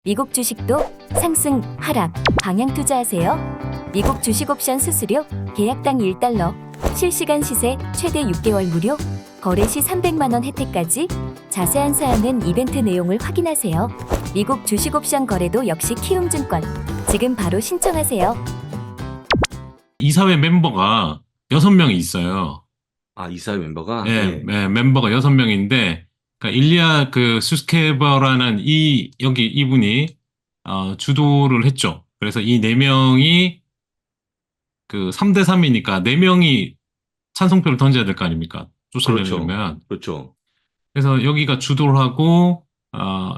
미국 주식도 상승, 하락, 방향 투자하세요. 미국 주식 옵션 수수료 계약당 $1, 실시간 시세 최대 6개월 무료, 거래 시 300만 원 혜택까지. 자세한 사항은 이벤트 내용을 확인하세요. 미국 주식 옵션 거래도 역시 키움증권. 지금 바로 신청하세요. 이사회 멤버가 6명이 있어요. 아, 이사회 멤버가? 네, 네, 멤버가 6명인데, 그러니까 일리아 수스케버라는 이분이, 주도를 했죠. 그래서 이 4명이 3대3이니까 4명이 찬성표를 던져야 될 거 아닙니까? 쫓아내려면. 그렇죠. 그래서 여기가 주도를 하고,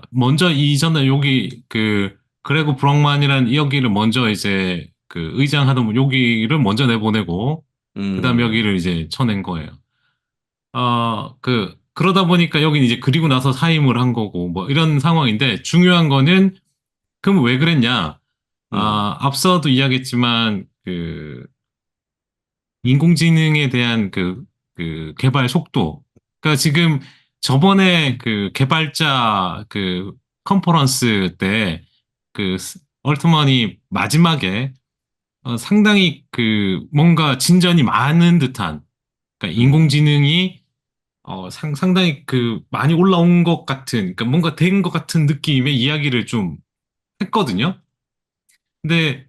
먼저 이전에 여기 그레고 브럭만이라는 여기를 먼저 이제 의장 하던 여기를 먼저 내보내고, 그 다음에 여기를 이제 쳐낸 거예요. 그러다 보니까 여기는 이제 그리고 나서 사임을 한 거고, 뭐 이런 상황인데, 중요한 거는, 그럼 왜 그랬냐? 앞서도 이야기했지만, 인공지능에 대한 개발 속도. 그러니까 지금 저번에 개발자 컨퍼런스 때, 얼트먼이 마지막에, 상당히 뭔가 진전이 많은 듯한, 그러니까 인공지능이 상당히 많이 올라온 것 같은, 그러니까 뭔가 된 것 같은 느낌의 이야기를 좀 했거든요. 근데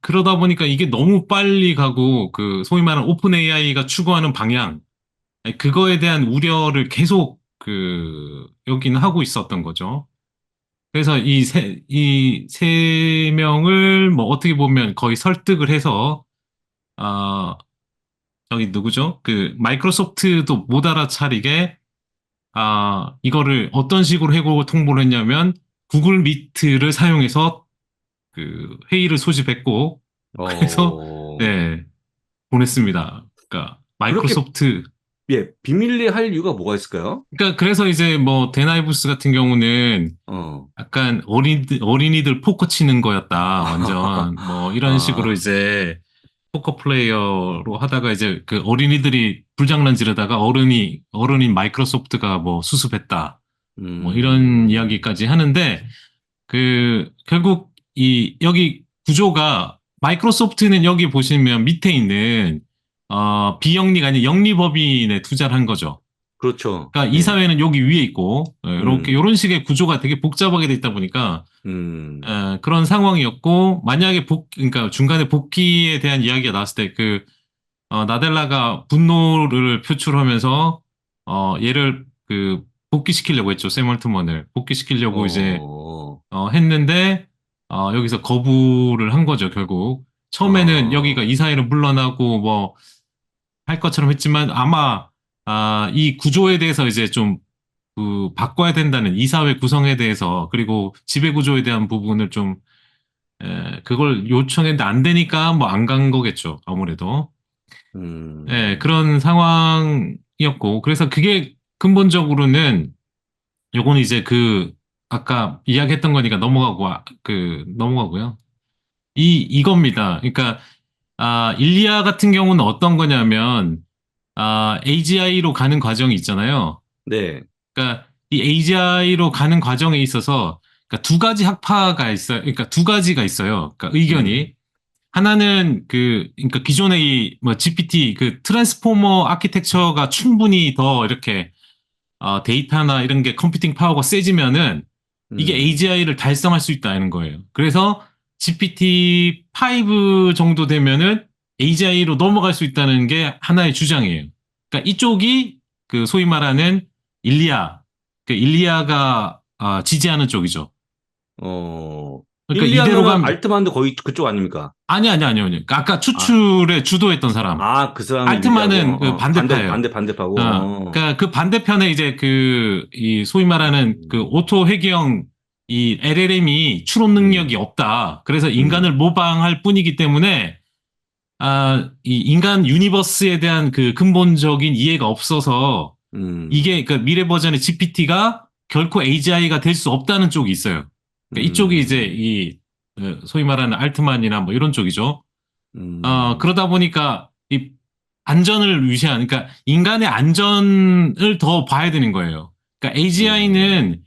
그러다 보니까 이게 너무 빨리 가고 소위 말하는 오픈 AI가 추구하는 방향, 아니, 그거에 대한 우려를 계속 여기는 하고 있었던 거죠. 그래서 이 세 명을 뭐 어떻게 보면 거의 설득을 해서 저기 누구죠? 마이크로소프트도 못 알아차리게, 이거를 어떤 식으로 해고 통보를 했냐면, 구글 미트를 사용해서 회의를 소집했고, 그래서, 네, 보냈습니다. 그러니까, 마이크로소프트. 비밀리에 할 이유가 뭐가 있을까요? 그러니까, 그래서 이제 뭐, 데나이브스 같은 경우는, 약간 어린이들 포커 치는 거였다, 완전. 뭐, 이런 식으로 이제, 포커 플레이어로 하다가 이제 어린이들이 불장난 지르다가 어른인 마이크로소프트가 뭐 수습했다. 뭐 이런 이야기까지 하는데, 결국 여기 구조가 마이크로소프트는 여기 보시면 밑에 있는, 비영리가 아닌 영리법인에 투자를 한 거죠. 그렇죠. 그러니까 이 사회는 여기 위에 있고, 이런 식의 구조가 되게 복잡하게 돼 있다 보니까, 그런 상황이었고, 만약에 그러니까 중간에 복귀에 대한 이야기가 나왔을 때, 나델라가 분노를 표출하면서, 얘를 복귀시키려고 했죠. 샘 얼트먼을. 복귀시키려고 이제, 했는데, 여기서 거부를 한 거죠, 결국. 처음에는 여기가 이 사회를 물러나고 뭐, 할 것처럼 했지만, 아마, 이 구조에 대해서 이제 좀, 바꿔야 된다는 이사회 구성에 대해서, 그리고 지배구조에 대한 부분을 좀, 그걸 요청했는데 안 되니까 뭐 안 간 거겠죠. 아무래도. 그런 상황이었고. 그래서 그게 근본적으로는 요거는 이제 아까 이야기했던 거니까 넘어가고요. 이겁니다. 그러니까, 일리아 같은 경우는 어떤 거냐면, AGI로 가는 과정이 있잖아요. 네. 그러니까 이 AGI로 가는 과정에 있어서 그러니까 두 가지 학파가 있어요. 그러니까 두 가지가 있어요. 그러니까 의견이. 하나는 그러니까 기존의 뭐 GPT 트랜스포머 아키텍처가 충분히 더 이렇게 데이터나 이런 게 컴퓨팅 파워가 세지면은 이게 AGI를 달성할 수 있다는 거예요. 그래서 GPT-5 정도 되면은 AGI로 넘어갈 수 있다는 게 하나의 주장이에요. 그러니까 이쪽이 소위 말하는 일리아가 지지하는 쪽이죠. 그러니까 이대로 가면 알트만도 거의 그쪽 아닙니까? 아니요. 그러니까 아까 추출에 주도했던 사람. 그 사람이 알트만은 반대파예요. 반대파고. 그러니까 반대편에 이제 이 소위 말하는 오토 회귀형 이 LLM이 추론 능력이 없다. 그래서 인간을 모방할 뿐이기 때문에 이 인간 유니버스에 대한 근본적인 이해가 없어서 이게 미래 버전의 GPT가 결코 AGI가 될 수 없다는 쪽이 있어요. 그러니까 이쪽이 이제 소위 말하는 알트만이나 뭐 이런 쪽이죠. 그러다 보니까 이 안전을 위시한, 그러니까 인간의 안전을 더 봐야 되는 거예요. 그러니까 AGI는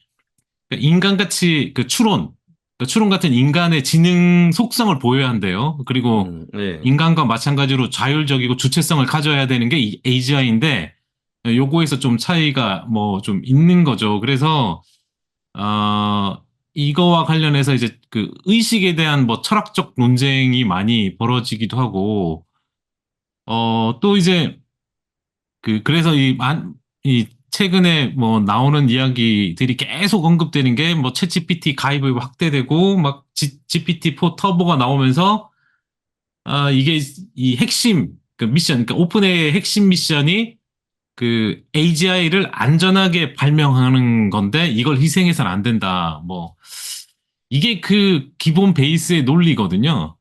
그러니까 인간같이 그 추론, 그러니까 추론 같은 인간의 지능 속성을 보여야 한대요. 그리고 네. 인간과 마찬가지로 자율적이고 주체성을 가져야 되는 게 이 AGI인데 요거에서 좀 차이가 뭐 좀 있는 거죠. 그래서 이거와 관련해서 이제 그 의식에 대한 뭐 철학적 논쟁이 많이 벌어지기도 하고 또 이제 그래서 이 최근에 뭐 나오는 이야기들이 계속 언급되는 게 뭐 챗 GPT 가입이 확대되고 막 GPT-4 터보가 나오면서 이게 이 핵심 그 미션, 그러니까 오픈AI의 핵심 미션이 그 AGI를 안전하게 발명하는 건데 이걸 희생해서는 안 된다. 뭐 이게 그 기본 베이스의 논리거든요.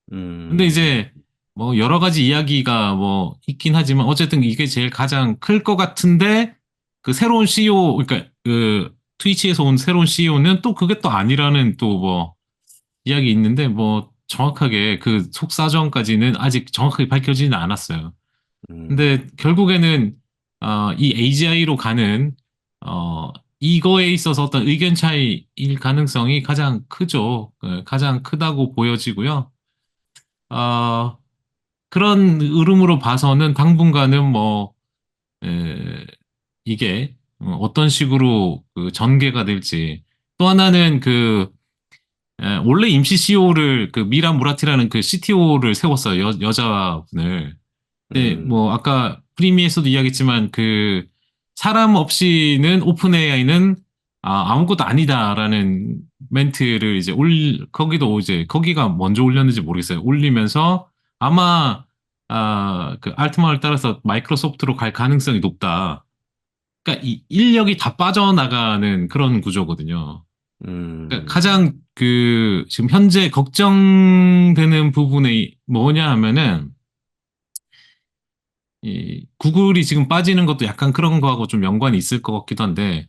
근데 음, 이제 뭐 여러 가지 이야기가 뭐 있긴 하지만 어쨌든 이게 제일 가장 클 것 같은데 그 새로운 CEO, 그러니까 그 트위치에서 온 새로운 CEO는 또 그게 또 아니라는 또 뭐 이야기 있는데 뭐 정확하게 그 속사정까지는 아직 정확하게 밝혀지지는 않았어요. 음, 근데 결국에는 이 AGI로 가는 이거에 있어서 어떤 의견 차이일 가능성이 가장 크죠. 가장 크다고 보여지고요. 어, 그런 흐름으로 봐서는 당분간은 뭐 이게 어떤 식으로 그 전개가 될지 또 하나는 원래 임시 CEO를 그 미라 무라티라는 그 CTO를 세웠어요. 여자분을. 네, 음, 뭐 아까 프리미에서도 이야기했지만 그 사람 없이는 오픈 AI는 아무것도 아니다라는 멘트를 이제 거기도 이제 거기가 먼저 올렸는지 모르겠어요. 올리면서 아마 그 알트만을 따라서 마이크로소프트로 갈 가능성이 높다. 그러니까 이 인력이 다 빠져나가는 그런 구조거든요. 그러니까 음, 가장 지금 현재 걱정되는 부분이 뭐냐 하면은 이 구글이 지금 빠지는 것도 약간 그런 거하고 좀 연관이 있을 것 같기도 한데,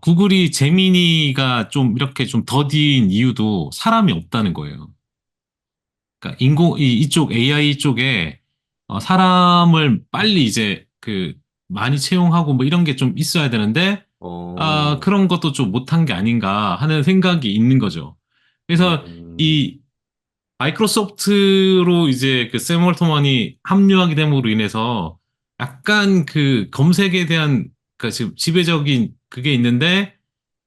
구글이 제미니가 좀 이렇게 좀 더딘 이유도 사람이 없다는 거예요. 그러니까 이쪽 AI 쪽에 사람을 빨리 이제 많이 채용하고 뭐 이런 게 좀 있어야 되는데, 어, 그런 것도 좀 못한 게 아닌가 하는 생각이 있는 거죠. 그래서 음, 이 마이크로소프트로 이제 샘 월터만이 합류하게 됨으로 인해서 약간 그 검색에 대한 그 지금 지배적인 그게 있는데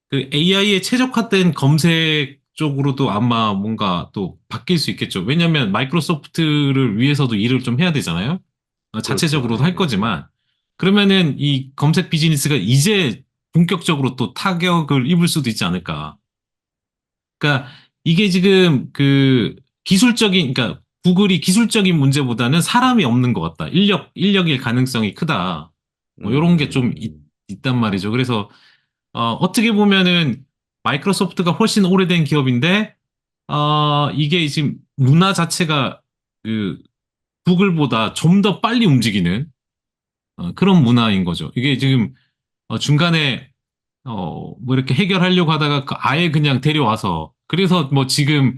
그 AI에 최적화된 검색 쪽으로도 아마 뭔가 또 바뀔 수 있겠죠. 왜냐하면 마이크로소프트를 위해서도 일을 좀 해야 되잖아요. 그렇죠. 자체적으로도 할 예, 예. 거지만 그러면은 이 검색 비즈니스가 이제 본격적으로 또 타격을 입을 수도 있지 않을까. 그러니까 이게 지금 그러니까 구글이 기술적인 문제보다는 사람이 없는 것 같다. 인력일 가능성이 크다. 뭐 이런 게 좀 음, 있단 말이죠. 그래서 어떻게 보면은 마이크로소프트가 훨씬 오래된 기업인데 이게 지금 문화 자체가 그 구글보다 좀 더 빨리 움직이는 그런 문화인 거죠. 이게 지금 중간에 뭐 이렇게 해결하려고 하다가 아예 그냥 데려와서 그래서 뭐 지금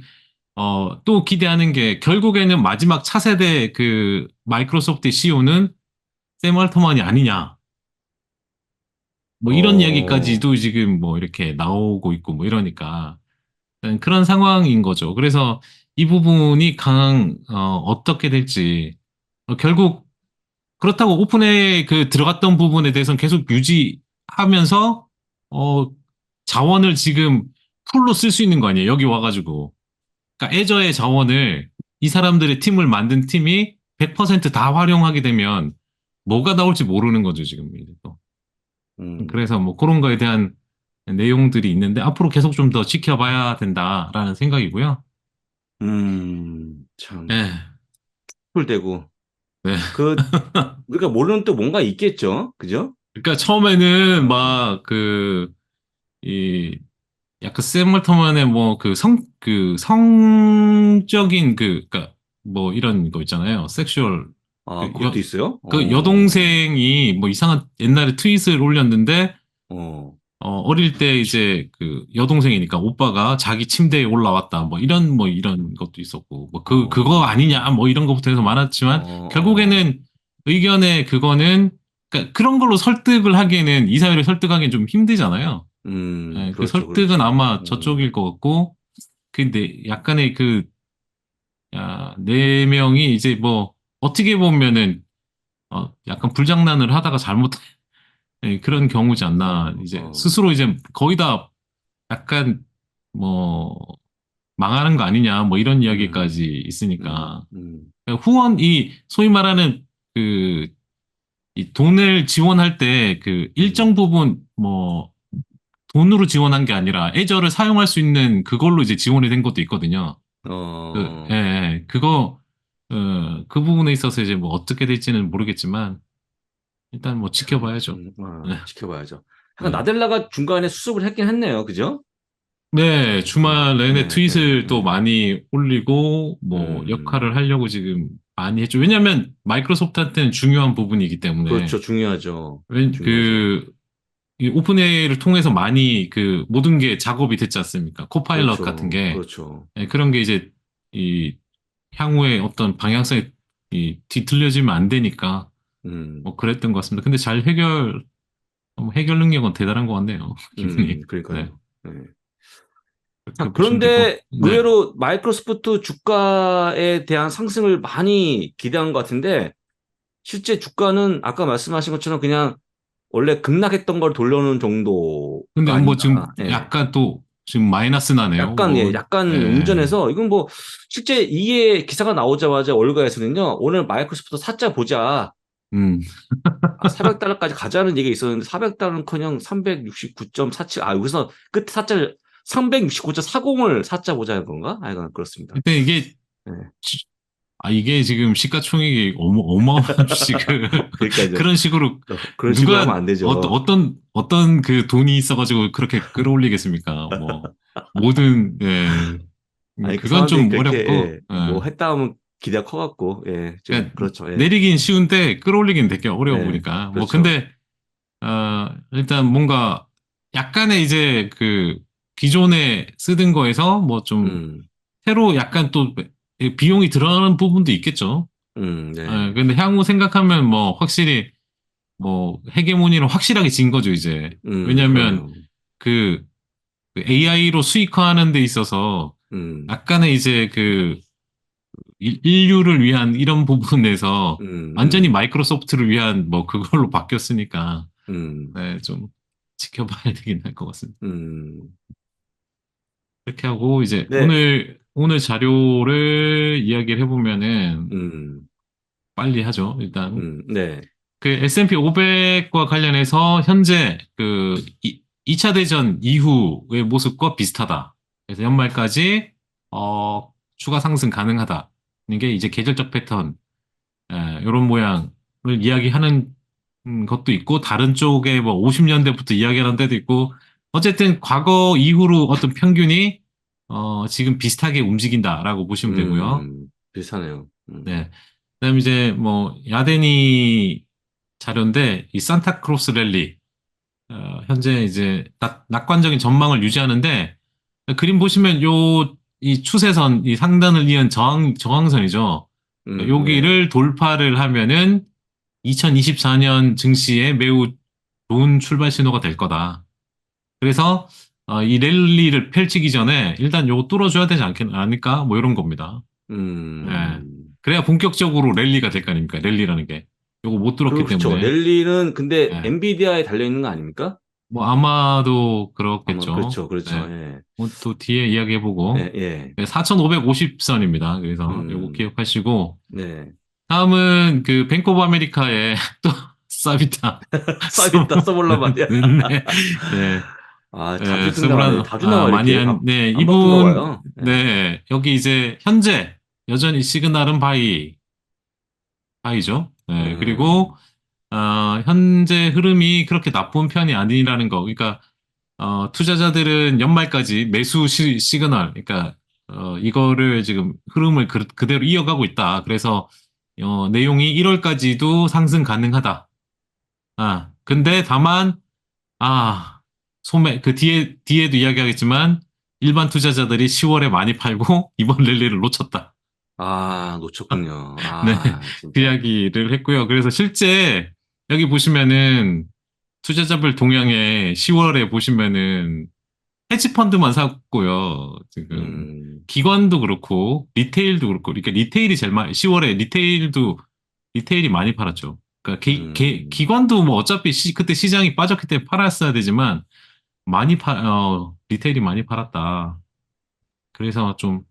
또 기대하는 게 결국에는 마지막 차세대 그 마이크로소프트 CEO는 샘 알트만이 아니냐. 뭐 이런 어, 이야기까지도 지금 뭐 이렇게 나오고 있고 뭐 이러니까 그런 상황인 거죠. 그래서 이 부분이 어떻게 될지 결국 그렇다고 오픈에 들어갔던 부분에 대해서는 계속 유지하면서 어, 자원을 지금 풀로 쓸 수 있는 거 아니에요? 여기 와가지고. 그러니까 애저의 자원을 이 사람들의 팀을 만든 팀이 100%다 활용하게 되면 뭐가 나올지 모르는 거죠, 지금. 이제 또. 음, 그래서 뭐 그런 거에 대한 내용들이 있는데 앞으로 계속 좀 더 지켜봐야 된다라는 생각이고요. 참, 예, 풀되고. 네. 그, 우리가 모르는 또 뭔가 있겠죠? 그죠? 그러니까 처음에는 어, 막 이 약간 샘 멀터만의 뭐 성적인 그니까 뭐 이런 거 있잖아요. 섹슈얼 아, 그 그것도 있어요? 여동생이 뭐 이상한 옛날에 트윗을 올렸는데 어, 어릴 때 이제 그 여동생이니까 오빠가 자기 침대에 올라왔다 뭐 이런 것도 있었고 뭐 그거 어, 아니냐 뭐 이런 것부터 해서 많았지만 어, 결국에는 의견의 그거는 그러니까 그런 걸로 설득을 하기에는 이사회를 설득하기엔 좀 힘들잖아요. 그 그렇죠, 설득은 그렇죠. 아마 저쪽일 것 같고, 근데 약간의 네 명이 이제 뭐, 어떻게 보면은, 약간 불장난을 하다가 잘못, 그런 경우지 않나. 이제 스스로 이제 거의 다 약간, 뭐, 망하는 거 아니냐, 뭐 이런 음, 이야기까지 음, 있으니까. 음, 그러니까 소위 말하는 그, 이 돈을 지원할 때 그 일정 음, 부분 뭐 돈으로 지원한 게 아니라 애저를 사용할 수 있는 그걸로 이제 지원이 된 것도 있거든요. 어, 그거, 그 부분에 있어서 이제 뭐 어떻게 될지는 모르겠지만 일단 뭐 참, 지켜봐야죠. 네, 지켜봐야죠. 하여간 네. 나델라가 중간에 수습을 했긴 했네요. 그죠? 네, 주말 내내 네, 네, 트윗을 또 네. 많이 올리고 뭐 음, 역할을 하려고 지금 많이 했죠. 왜냐하면 마이크로소프트한테는 중요한 부분이기 때문에 그렇죠. 중요하죠. 웬- 중요하죠. 그 이 오픈AI를 통해서 많이 그 모든 게 작업이 됐지 않습니까? 코파일럿 같은 그렇죠. 게 그렇죠. 그런 게 이제 이 향후에 어떤 방향성이 뒤틀려지면 안 되니까 음, 뭐 그랬던 것 같습니다. 근데 잘 해결 능력은 대단한 것 같네요. 기분이. 네. 그러니까요. 네. 그렇게 자, 보시면 될 것. 그런데 네. 의외로 마이크로소프트 주가에 대한 상승을 많이 기대한 것 같은데, 실제 주가는 아까 말씀하신 것처럼 그냥 원래 급락했던 걸 돌려놓은 정도가 근데 뭐 지금 아닌가. 예. 약간 또 지금 마이너스 나네요. 약간, 예, 뭐, 약간 예. 음전해서, 이건 뭐, 실제 이게 기사가 나오자마자 월가에서는요, 오늘 마이크로소프트 사자 보자. 음. 400달러까지 가자는 얘기가 있었는데, 400달러는커녕 369.47, 여기서 끝에 사자를, 369.40을 사자 보자는 건가? 약간 그렇습니다. 근데 이게 예. 이게 지금 시가총액이 어마어마한 그러니까요. 그런 식으로 그런 식으로 하면 누가 안 되죠. 어떤 그 돈이 있어가지고 그렇게 끌어올리겠습니까? 뭐 모든 아니, 그 그건 사람들이 좀 그렇게, 어렵고 뭐 했다 하면 기대가 커갖고, 예, 좀, 그러니까 그렇죠. 예, 내리긴 쉬운데 끌어올리긴 되게 어려워 예, 보니까 뭐 그렇죠. 근데 일단 뭔가 약간의 이제 그 기존에 쓰던 거에서 뭐 좀 음, 새로 약간 또 비용이 들어가는 부분도 있겠죠. 네. 근데 향후 생각하면 뭐 확실히 뭐 헤게모니는 확실하게 진 거죠, 이제. 왜냐면 그럼요. 그 AI로 수익화하는 데 있어서 음, 약간의 이제 그 인류를 위한 이런 부분에서 음, 완전히 음, 마이크로소프트를 위한 뭐 그걸로 바뀌었으니까 음, 네, 좀 지켜봐야 되긴 할 것 같습니다. 음. 이렇게 하고 이제 네, 오늘 자료를 이야기를 해보면은 음, 빨리 하죠, 일단. 네, 그 S&P 500과 관련해서 현재 그 2차 대전 이후의 모습과 비슷하다. 그래서 연말까지 추가 상승 가능하다. 이게 이제 계절적 패턴 이런 모양을 이야기하는 것도 있고 다른 쪽에 뭐 50년대부터 이야기하는 데도 있고 어쨌든 과거 이후로 어떤 평균이 지금 비슷하게 움직인다라고 보시면 되고요. 비슷하네요. 네. 그다음에 이제 뭐 야데니 자료인데 이 산타크로스 랠리 현재 이제 낙관적인 전망을 유지하는데 그림 보시면 이 추세선 이 상단을 이은 저항선이죠. 네, 여기를 돌파를 하면은 2024년 증시에 매우 좋은 출발 신호가 될 거다. 그래서 이 랠리를 펼치기 전에 일단 요거 뚫어줘야 되지 않을까? 뭐 이런 겁니다. 네. 음. 그래야 본격적으로 랠리가 될 거 아닙니까? 랠리라는 게. 요거 못 뚫었기 그렇죠. 때문에. 랠리는 근데 네. 엔비디아에 달려있는 거 아닙니까? 뭐 아마도 아마, 그렇겠죠. 그렇죠, 그렇죠. 네. 예, 뭐또 뒤에 이야기해보고. 예, 예. 네, 4,550선입니다. 그래서 요거 음, 기억하시고. 네. 다음은 그 뱅크 오브 아메리카의 또 사비타. 써있다, 써볼란 말이야. 네. 네. 자주 등장하네. 서브란, 자주 나와, 많이 이렇게. 네, 안 바쁜가 이분, 봐요. 예. 네, 여기 이제, 현재, 여전히 시그널은 바이죠. 네, 그리고, 음, 현재 흐름이 그렇게 나쁜 편이 아니라는 거. 그러니까, 투자자들은 연말까지 매수 시그널, 그러니까, 이거를 지금 흐름을 그대로 이어가고 있다. 그래서, 내용이 1월까지도 상승 가능하다. 근데 다만, 그 뒤에도 이야기하겠지만, 일반 투자자들이 10월에 많이 팔고, 이번 랠리를 놓쳤다. 놓쳤군요. 네, 그 진짜. 이야기를 했고요. 그래서 실제, 여기 보시면은, 투자자별 동향에 10월에 보시면은 헤지펀드만 샀고요. 지금 기관도 그렇고 리테일도 그렇고, 그러니까 리테일이 제일 많이 10월에 리테일이 많이 팔았죠. 그러니까 기관도 뭐 어차피 그때 시장이 빠졌기 때문에 팔았어야 되지만 리테일이 많이 팔았다. 그래서 좀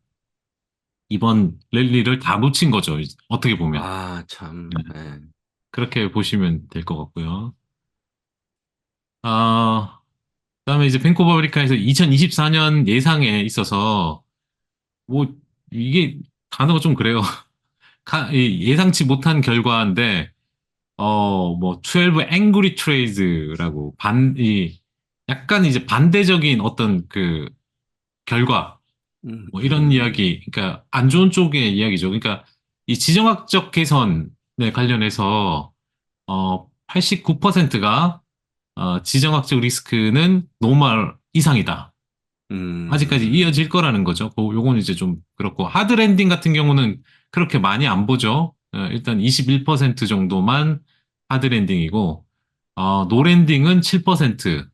이번 랠리를 다 놓친 거죠. 어떻게 보면. 아, 참. 네. 예. 그렇게 보시면 될 것 같고요. 아, 그다음에 이제 뱅크 오브 아메리카에서 2024년 예상에 있어서 뭐 이게 단어가 좀 그래요. 예상치 못한 결과인데 뭐 12 angry trades라고 약간 이제 반대적인 어떤 그 결과 뭐 이런 이야기, 그러니까 안 좋은 쪽의 이야기죠. 그러니까 이 지정학적 개선에 관련해서 89%가 지정학적 리스크는 노멀 이상이다. 아직까지 이어질 거라는 거죠. 요건 이제 좀 그렇고 하드 랜딩 같은 경우는 그렇게 많이 안 보죠. 일단 21% 정도만 하드 랜딩이고 노 랜딩은 7%.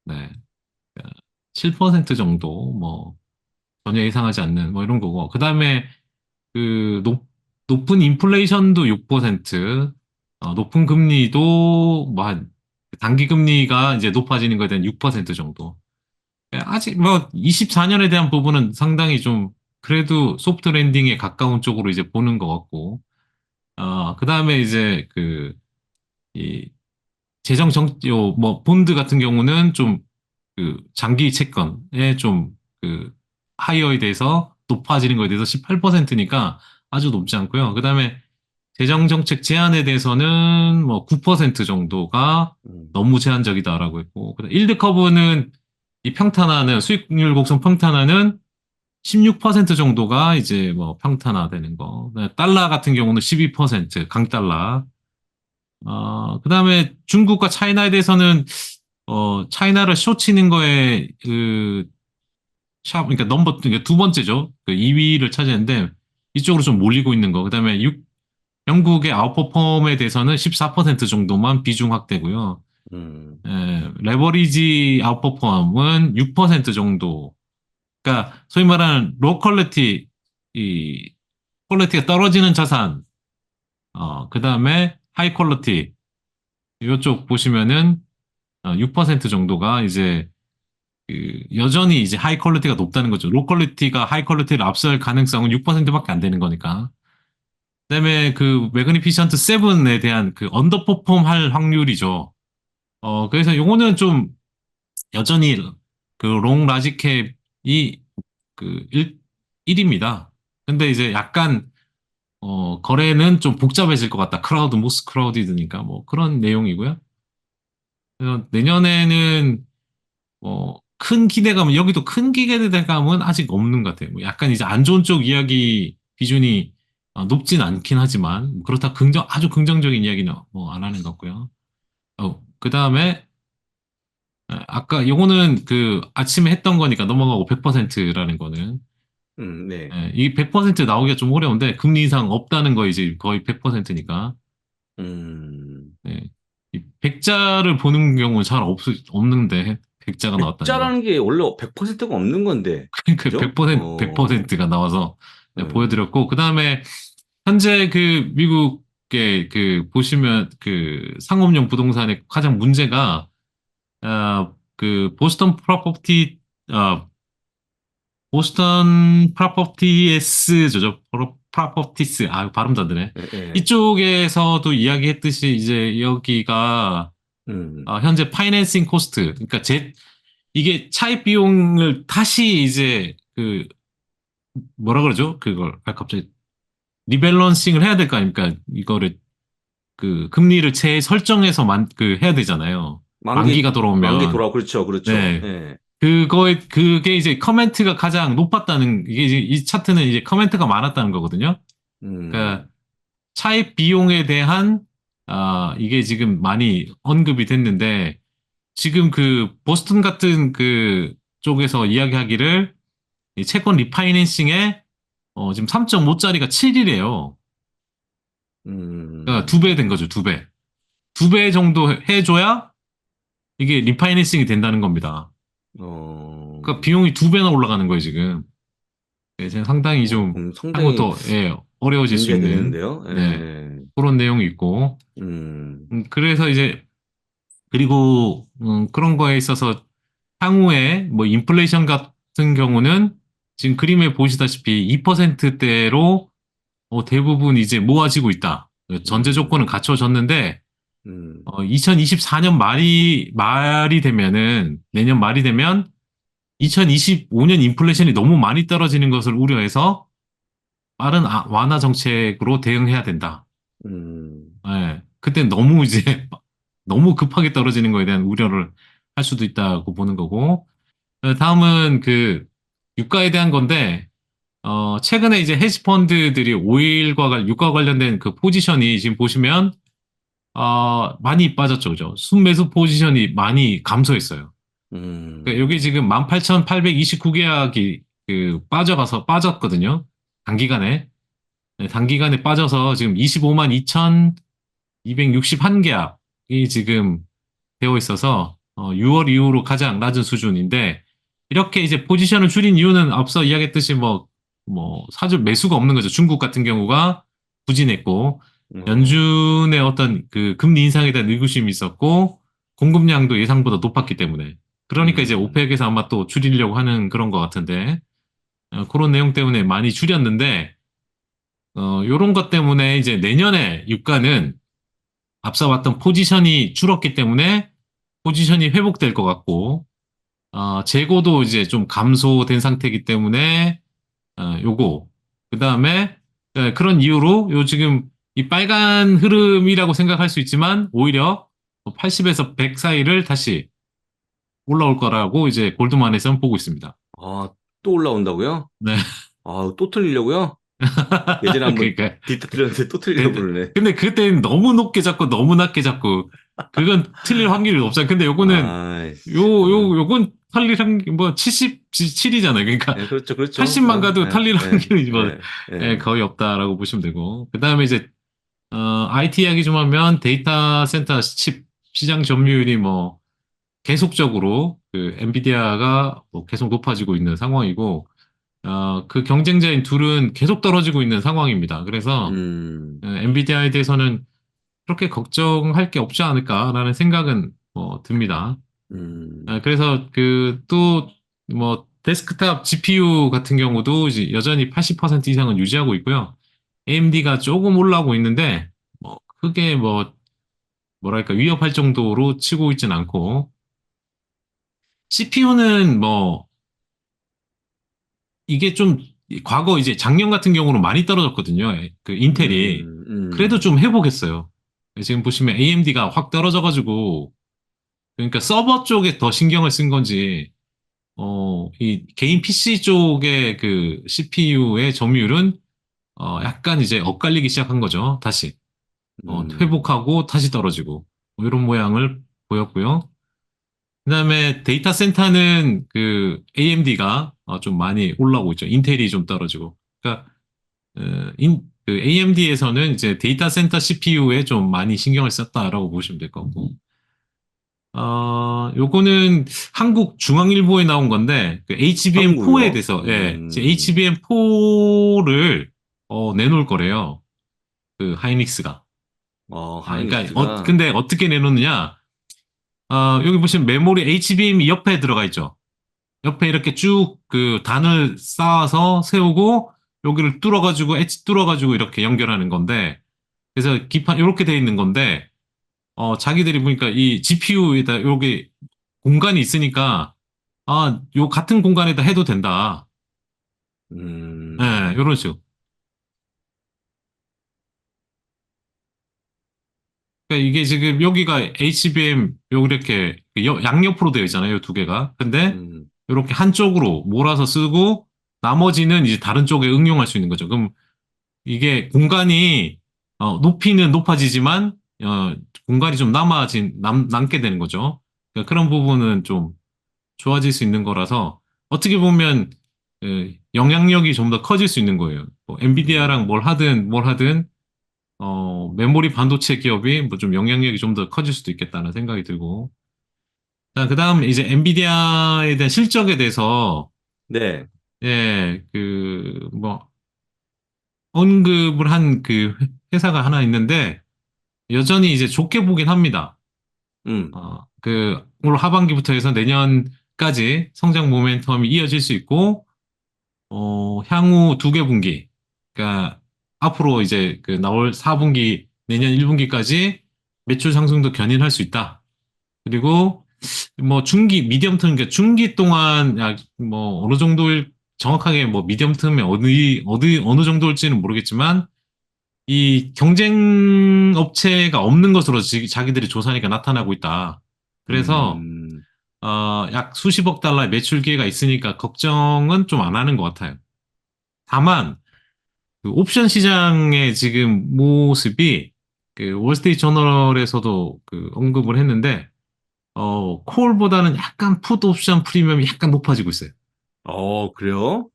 네. 7% 정도 뭐 전혀 예상하지 않는 뭐 이런 거고. 그다음에 그 높은 인플레이션도 6%, 높은 금리도 단기 금리가 이제 높아지는 거에 대한 6% 정도. 아직 뭐 24년에 대한 부분은 상당히 좀 그래도 소프트 랜딩에 가까운 쪽으로 이제 보는 것 같고, 그다음에 이제 이 뭐 본드 같은 경우는 좀 장기 채권에 좀 하이어에 대해서 높아지는 거에 대해서 18%니까 아주 높지 않고요. 그다음에 재정정책 제한에 대해서는 뭐 9% 정도가 너무 제한적이다라고 했고, 일드 커브는 이 평탄화는 수익률 곡선 평탄화는 16% 정도가 이제 뭐 평탄화되는 거. 달러 같은 경우는 12% 강달러. 그다음에 중국과 차이나에 대해서는 차이나를 쇼치는 거에 그러니까 그러니까 두 번째죠. 2위를 차지했는데 이쪽으로 좀 몰리고 있는 거. 그다음에 영국의 아웃퍼폼에 대해서는 14% 정도만 비중 확대고요. 레버리지 아웃퍼폼은 6% 정도. 그러니까 소위 말하는 로 퀄리티, 이 퀄리티가 떨어지는 자산, 그다음에 하이 퀄리티 이쪽 보시면은 6% 정도가 이제 여전히 이제 하이 퀄리티가 높다는 거죠. 로 퀄리티가 하이 퀄리티를 앞설 가능성은 6%밖에 안 되는 거니까. 그다음에 매그니피션트 7에 대한 언더퍼폼 할 확률이죠. 그래서 요거는 좀 여전히 롱 라지캡이 1입니다. 근데 이제 약간 거래는 좀 복잡해질 것 같다. 모스 크라우디드니까 뭐 그런 내용이고요. 그래서 내년에는 큰 기대감은 여기도 큰 기대감은 아직 없는 것 같아요. 뭐 약간 이제 안 좋은 쪽 이야기 비중이 높진 않긴 하지만 그렇다 아주 긍정적인 이야기는 뭐 안 하는 것 같고요. 그 다음에 아까 요거는 아침에 했던 거니까 넘어가고 100%라는 거는 네. 이 100% 나오기가 좀 어려운데 금리 이상 없다는 거 이제 거의 100%니까 네. 이 백자를 보는 경우는 잘 없는데 백자가 나왔다는 거. 백자라는 게 원래 100%가 없는 건데. 그 그죠? 100%가 나와서 보여드렸고, 그 다음에 현재 미국의 보시면 상업용 부동산의 가장 문제가 보스턴 프로퍼티스죠. 프로퍼티스. 발음도 안 되네. 이쪽에서도 이야기했듯이 이제 여기가 현재 파이낸싱 코스트, 그러니까 이게 차입 비용을 다시 이제 뭐라 그러죠? 그걸 갑자기 리밸런싱을 해야 될 거 아닙니까? 이거를 금리를 재설정해서 해야 되잖아요. 만기가 만기 돌아오면. 돌아 그렇죠. 그렇죠. 네. 네. 그게 이제 커멘트가 가장 높았다는, 이게 이제 이 차트는 이제 커멘트가 많았다는 거거든요. 그러니까 차입 비용에 대한, 이게 지금 많이 언급이 됐는데, 지금 보스턴 같은 쪽에서 이야기하기를, 이 채권 리파이낸싱에, 지금 3.5짜리가 7이래요. 그러니까 2배 된 거죠, 2배. 2배 정도 해줘야 이게 리파이낸싱이 된다는 겁니다. 그러니까 비용이 2배나 올라가는 거예요, 지금. 네, 지금 상당히 좀 그럼 향후 상당히 더 어려워질 수 있는 문제되는데요. 네, 예. 그런 내용이 있고 그래서 이제 그리고 그런 거에 있어서 향후에 뭐 인플레이션 같은 경우는 지금 그림에 보시다시피 2%대로 대부분 이제 모아지고 있다. 전제 조건은 갖춰졌는데 음, 2024년 말이 되면은 내년 말이 되면 2025년 인플레이션이 너무 많이 떨어지는 것을 우려해서 빠른 완화 정책으로 대응해야 된다. 음, 예. 그때 너무 이제 너무 급하게 떨어지는 거에 대한 우려를 할 수도 있다고 보는 거고. 다음은 그 유가에 대한 건데 최근에 이제 헤지펀드들이 오일과 유가 관련된 그 포지션이 지금 보시면 많이 빠졌죠, 그죠? 순매수 포지션이 많이 감소했어요. 그러니까 여기 지금 18,829계약이 그 빠졌거든요. 단기간에. 네, 단기간에 빠져서 지금 25만 2,261계약이 지금 되어 있어서 6월 이후로 가장 낮은 수준인데 이렇게 이제 포지션을 줄인 이유는 앞서 이야기했듯이 사실 매수가 없는 거죠. 중국 같은 경우가 부진했고 연준의 어떤 그 금리 인상에 대한 의구심이 있었고 공급량도 예상보다 높았기 때문에 그러니까 이제 오펙에서 아마 또 줄이려고 하는 그런 것 같은데 그런 내용 때문에 많이 줄였는데 요런 것 때문에 이제 내년에 유가는 앞서 왔던 포지션이 줄었기 때문에 포지션이 회복될 것 같고 재고도 이제 좀 감소된 상태이기 때문에 요거 그 다음에 그런 이유로 요 지금 이 빨간 흐름이라고 생각할 수 있지만 오히려 80에서 100 사이를 다시 올라올 거라고 이제 골드만에서는 보고 있습니다. 아, 또 올라온다고요? 네. 아, 또 틀리려고요? 예전에 한번 그러니까 디트 틀렸는데 또 틀리려고 그러네. 근데 그때는 너무 높게 잡고 너무 낮게 잡고 그건 틀릴 확률이 없잖아요. 근데 요거는 아, 요건 탈릴 확률 뭐 77이잖아요. 그러니까 예, 그렇죠, 그렇죠. 80만 가도 예, 탈릴 예, 확률이 뭐 예, 예. 거의 없다라고 보시면 되고 그다음에 이제 IT 이야기 좀 하면 데이터 센터 칩 시장 점유율이 뭐 계속적으로 그 엔비디아가 뭐 계속 높아지고 있는 상황이고 그 경쟁자인 둘은 계속 떨어지고 있는 상황입니다. 그래서 엔비디아에 대해서는 그렇게 걱정할 게 없지 않을까라는 생각은 듭니다. 그래서 그 또 뭐 데스크탑 GPU 같은 경우도 이제 여전히 80% 이상은 유지하고 있고요. AMD가 조금 올라오고 있는데 크게 뭐랄까 위협할 정도로 치고 있진 않고 CPU는 이게 좀 과거 이제 작년 같은 경우는 많이 떨어졌거든요. 그 인텔이 그래도 좀 회복했어요. 지금 보시면 AMD가 확 떨어져가지고 그러니까 서버 쪽에 더 신경을 쓴 건지 이 개인 PC 쪽의 그 CPU의 점유율은 약간 이제 엇갈리기 시작한 거죠. 다시 회복하고 다시 떨어지고 이런 모양을 보였고요. 그다음에 데이터 센터는 그 AMD가 좀 많이 올라오고 있죠. 인텔이 좀 떨어지고. 그러니까 그 AMD에서는 이제 데이터 센터 CPU에 좀 많이 신경을 썼다라고 보시면 될 것 같고. 요거는 한국 중앙일보에 나온 건데 그 HBM4에 한국요? 대해서 이제 HBM4를 내놓을 거래요. 그 하이닉스가. 그러니까 하이닉스가. 근데 어떻게 내놓느냐? 여기 보시면 메모리 HBM이 옆에 들어가 있죠. 옆에 이렇게 쭉 그 단을 쌓아서 세우고 여기를 뚫어가지고 엣지 뚫어가지고 이렇게 연결하는 건데 그래서 기판 이렇게 돼 있는 건데 자기들이 보니까 이 GPU에다 여기 공간이 있으니까 요 같은 공간에다 해도 된다. 예, 요런 식으로. 그러니까 이게 지금 여기가 HBM 요 이렇게 양옆으로 되어 있잖아요, 두 개가. 근데 이렇게 한쪽으로 몰아서 쓰고 나머지는 이제 다른 쪽에 응용할 수 있는 거죠. 그럼 이게 공간이 높이는 높아지지만 공간이 좀 남게 되는 거죠. 그러니까 그런 부분은 좀 좋아질 수 있는 거라서 어떻게 보면 영향력이 좀 더 커질 수 있는 거예요. 뭐 엔비디아랑 뭘 하든 메모리 반도체 기업이 뭐 좀 영향력이 좀 더 커질 수도 있겠다는 생각이 들고 자, 그다음 이제 엔비디아에 대한 실적에 대해서 네. 예, 뭐 언급을 한 그 회사가 하나 있는데 여전히 이제 좋게 보긴 합니다. 음. 올 하반기부터 해서 내년까지 성장 모멘텀이 이어질 수 있고 향후 두 개 분기, 그러니까 앞으로 이제 그 나올 4분기, 내년 1분기까지 매출 상승도 견인할 수 있다. 그리고 뭐 중기, 미디엄 텀, 그러니까 중기 동안 뭐 어느 정도일 정확하게 뭐 미디엄 텀에 어느 정도일지는 모르겠지만 이 경쟁 업체가 없는 것으로 자기들이 조사하니까 나타나고 있다. 그래서 음. 약 수십억 달러의 매출 기회가 있으니까 걱정은 좀 안 하는 것 같아요. 다만 그 옵션 시장의 지금 모습이 그 월스트리트 저널에서도 그 언급을 했는데 콜보다는 약간 풋 옵션 프리미엄이 약간 높아지고 있어요. 그래요?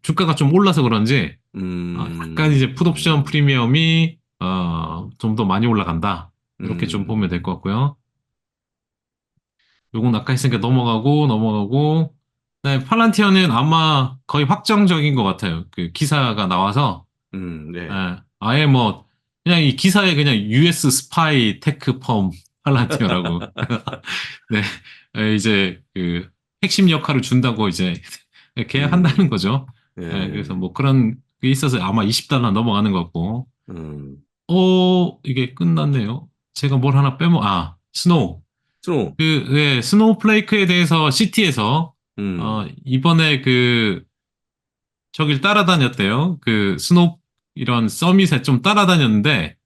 주가가 좀 올라서 그런지 약간 음. 이제 풋 옵션 프리미엄이 좀 더 많이 올라간다. 이렇게 좀 보면 될 음. 것 같고요. 요건 아까 했으니까 넘어가고. 그다음에 팔란티어는 아마 거의 확정적인 것 같아요. 그 기사가 나와서 네. 아예 뭐 그냥 이 기사에 그냥 US 스파이 테크 펌 팔란티어라고 네 이제 그 핵심 역할을 준다고 이제 계약한다는 음. 거죠. 예. 그래서 뭐 그런 게 있어서 아마 20달러 넘어가는 것 같고 음. 이게 끝났네요. 제가 뭘 하나 스노우. 스노우. 스노우플레이크에 대해서 시티에서, 음. 이번에 저길 따라다녔대요. 이런 서밋에 좀 따라다녔는데,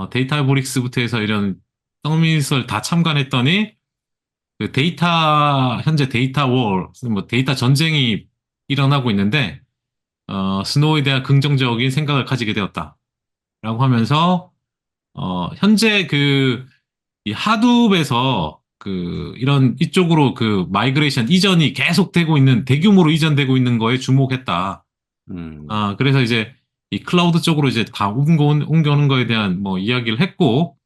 데이터브릭스부터 해서 이런 서밋을 다 참관했더니, 현재 데이터 뭐 데이터 전쟁이 일어나고 있는데, 스노우에 대한 긍정적인 생각을 가지게 되었다. 라고 하면서, 현재 이 하둡에서 이런 이쪽으로 마이그레이션 이전이 계속되고 있는 대규모로 이전되고 있는 거에 주목했다. 음. 그래서 이제 이 클라우드 쪽으로 이제 다 옮겨오는 거에 대한 뭐 이야기를 했고,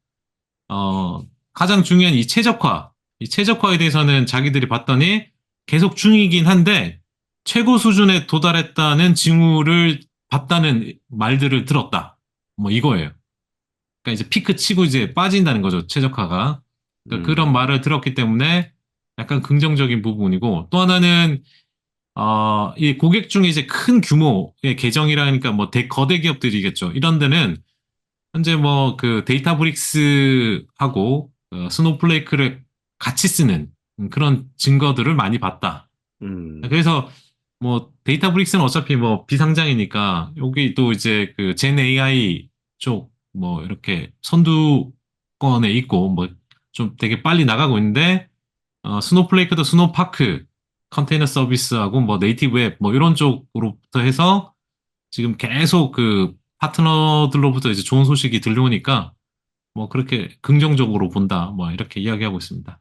가장 중요한 이 최적화에 대해서는 자기들이 봤더니 계속 중이긴 한데 최고 수준에 도달했다는 징후를 봤다는 말들을 들었다. 뭐 이거예요. 그러니까 이제 피크 치고 이제 빠진다는 거죠, 최적화가. 그러니까 그런 음. 말을 들었기 때문에 약간 긍정적인 부분이고, 또 하나는, 이 고객 중에 이제 큰 규모의 계정이라니까 뭐 거대 기업들이겠죠. 이런 데는 현재 뭐 데이터브릭스하고 스노우플레이크를 같이 쓰는 그런 증거들을 많이 봤다. 음. 그래서 뭐 데이터브릭스는 어차피 뭐 비상장이니까 여기 또 이제 젠 AI 쪽 뭐 이렇게 선두권에 있고 뭐 좀 되게 빨리 나가고 있는데 스노우플레이크도 스노우파크 컨테이너 서비스하고 뭐 네이티브 앱 뭐 이런 쪽으로부터 해서 지금 계속 파트너들로부터 이제 좋은 소식이 들려오니까 뭐 그렇게 긍정적으로 본다 뭐 이렇게 이야기하고 있습니다.